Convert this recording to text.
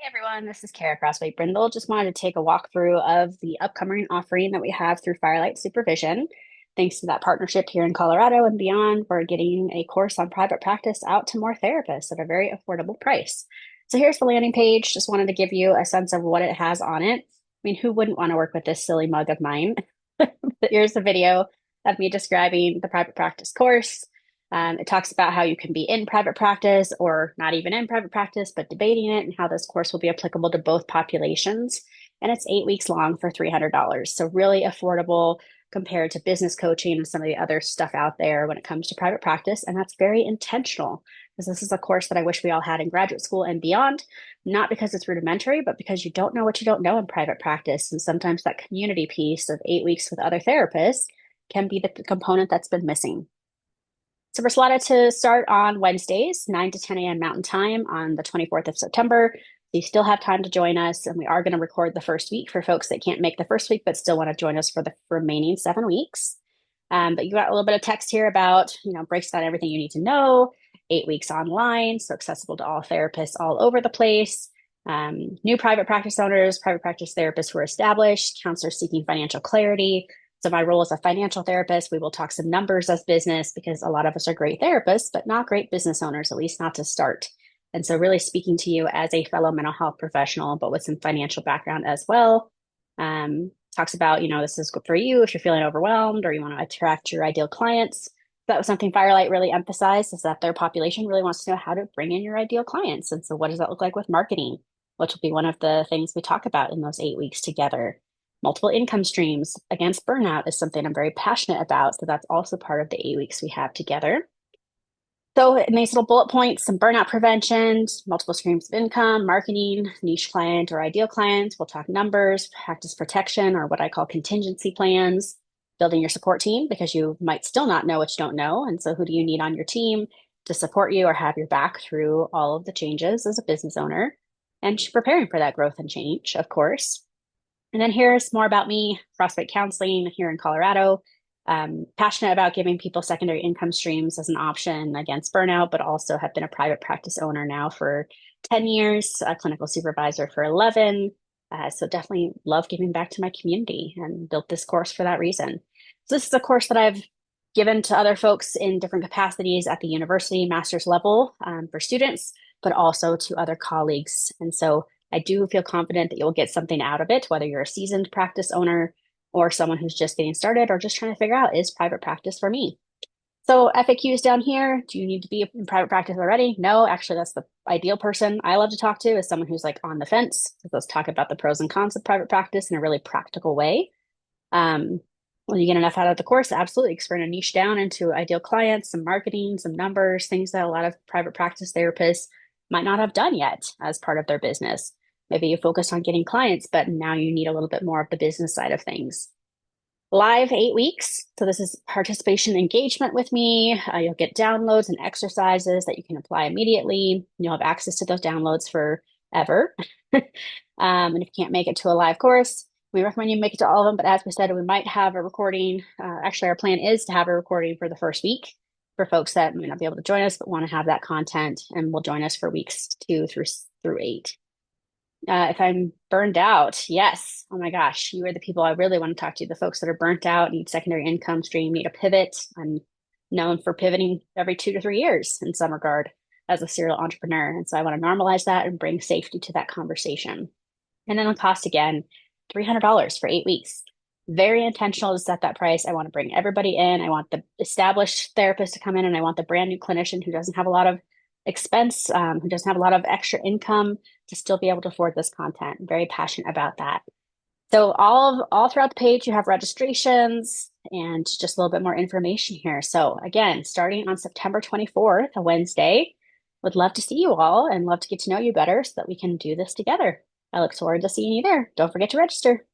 Hey everyone, this is Kara Crossway Brindle. Just wanted to take a walkthrough of the upcoming offering that we have through Firelight Supervision. Thanks to that partnership here in Colorado and beyond, we're getting a course on private practice out to more therapists at a very affordable price. So here's the landing page. Just wanted to give you a sense of what it has on it. I mean, who wouldn't want to work with this silly mug of mine? But here's the video of me describing the private practice course. It talks about how you can be in private practice or not even in private practice, but debating it and how this course will be applicable to both populations. And it's 8 weeks long for $300. So really affordable compared to business coaching and some of the other stuff out there when it comes to private practice. And that's very intentional because this is a course that I wish we all had in graduate school and beyond, not because it's rudimentary, but because you don't know what you don't know in private practice. And sometimes that community piece of 8 weeks with other therapists can be the component that's been missing. So we're slotted to start on Wednesdays, 9 to 10 a.m. Mountain Time on the 24th of September. You still have time to join us, and we are going to record the first week for folks that can't make the first week but still want to join us for the remaining 7 weeks. But you got a little bit of text here about, breaks down everything you need to know, 8 weeks online, so accessible to all therapists all over the place. New private practice owners, private practice therapists who are established, counselors seeking financial clarity. So my role as a financial therapist, we will talk some numbers as business because a lot of us are great therapists, but not great business owners, at least not to start. And so really speaking to you as a fellow mental health professional, but with some financial background as well. Talks about, this is good for you if you're feeling overwhelmed or you want to attract your ideal clients. That was something Firelight really emphasized, is that their population really wants to know how to bring in your ideal clients. And so what does that look like with marketing, which will be one of the things we talk about in those 8 weeks together. Multiple income streams against burnout is something I'm very passionate about. So that's also part of the 8 weeks we have together. So in these little bullet points, some burnout prevention, multiple streams of income, marketing, niche client or ideal clients. We'll talk numbers, practice protection, or what I call contingency plans, building your support team because you might still not know what you don't know. And so who do you need on your team to support you or have your back through all of the changes as a business owner? And preparing for that growth and change, of course. And then here's more about me, Frostbite Counseling here in Colorado. Passionate about giving people secondary income streams as an option against burnout, but also have been a private practice owner now for 10 years, a clinical supervisor for 11. So definitely love giving back to my community and built this course for that reason. So this is a course that I've given to other folks in different capacities at the university, master's level for students, but also to other colleagues. And so I do feel confident that you'll get something out of it, whether you're a seasoned practice owner or someone who's just getting started or just trying to figure out, is private practice for me? So FAQs down here. Do you need to be in private practice already? No, actually, that's the ideal person I love to talk to, is someone who's like on the fence. Let's talk about the pros and cons of private practice in a really practical way. When you get enough out of the course, absolutely, because we're going to niche down into ideal clients, some marketing, some numbers, things that a lot of private practice therapists might not have done yet as part of their business. Maybe you focused on getting clients, but now you need a little bit more of the business side of things. Live 8 weeks. So this is participation engagement with me. You'll get downloads and exercises that you can apply immediately. You'll have access to those downloads forever. And if you can't make it to a live course, we recommend you make it to all of them. But as we said, we might have a recording. Actually, our plan is to have a recording for the first week for folks that may not be able to join us, but want to have that content and will join us for weeks 2 through 8. If I'm burned out, yes. Oh my gosh, you are the people I really want to talk to. The folks that are burnt out, need secondary income stream, need a pivot. I'm known for pivoting every 2 to 3 years in some regard as a serial entrepreneur. And so I want to normalize that and bring safety to that conversation. And then the cost again, $300 for 8 weeks. Very intentional to set that price. I want to bring everybody in. I want the established therapist to come in, and I want the brand new clinician who doesn't have a lot of expense, who doesn't have a lot of extra income to still be able to afford this content. I'm very passionate about that. So all throughout the page, you have registrations and just a little bit more information here. So again, starting on September 24th, a Wednesday, would love to see you all and love to get to know you better so that we can do this together. I look forward to seeing you there. Don't forget to register.